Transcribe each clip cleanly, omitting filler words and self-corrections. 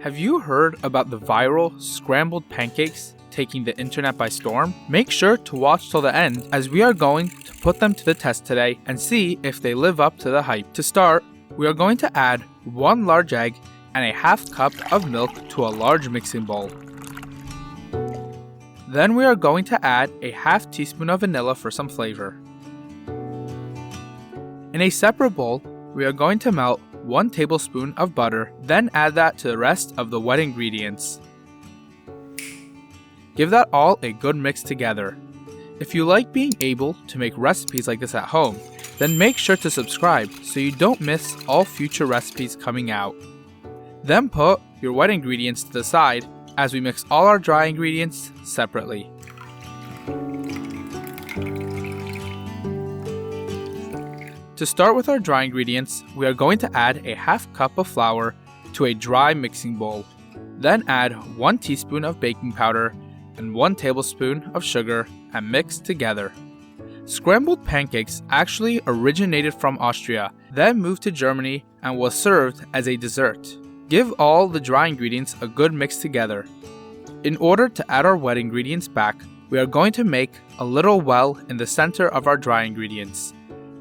Have you heard about the viral scrambled pancakes taking the internet by storm? Make sure to watch till the end as we are going to put them to the test today and see if they live up to the hype. To start, we are going to add 1 large egg and a half cup of milk to a large mixing bowl. Then we are going to add a half teaspoon of vanilla for some flavor. In a separate bowl, we are going to melt 1 tablespoon of butter, then add that to the rest of the wet ingredients. Give that all a good mix together. If you like being able to make recipes like this at home, then make sure to subscribe so you don't miss all future recipes coming out. Then put your wet ingredients to the side as we mix all our dry ingredients separately. To start with our dry ingredients, we are going to add a half cup of flour to a dry mixing bowl. Then add 1 teaspoon of baking powder and 1 tablespoon of sugar and mix together. Scrambled pancakes actually originated from Austria, then moved to Germany and was served as a dessert. Give all the dry ingredients a good mix together. In order to add our wet ingredients back, we are going to make a little well in the center of our dry ingredients.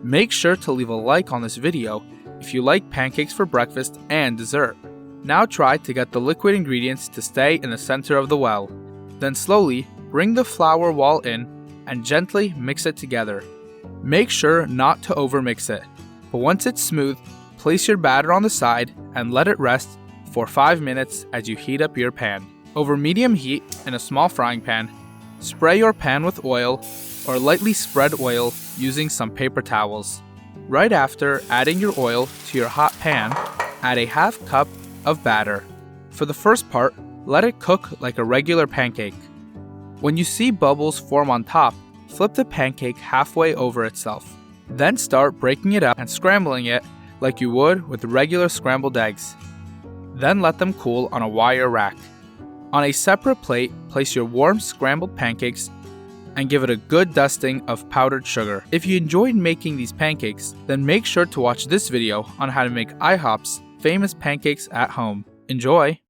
Make sure to leave a like on this video if you like pancakes for breakfast and dessert. Now try to get the liquid ingredients to stay in the center of the well. Then slowly bring the flour wall in and gently mix it together. Make sure not to overmix it, but once it's smooth, place your batter on the side and let it rest for 5 minutes as you heat up your pan. Over medium heat in a small frying pan, spray your pan with oil or lightly spread oil using some paper towels. Right after adding your oil to your hot pan, add a half cup of batter. For the first part, let it cook like a regular pancake. When you see bubbles form on top, flip the pancake halfway over itself. Then start breaking it up and scrambling it like you would with regular scrambled eggs. Then let them cool on a wire rack. On a separate plate, place your warm scrambled pancakes and give it a good dusting of powdered sugar. If you enjoyed making these pancakes, then make sure to watch this video on how to make IHOP's famous pancakes at home. Enjoy!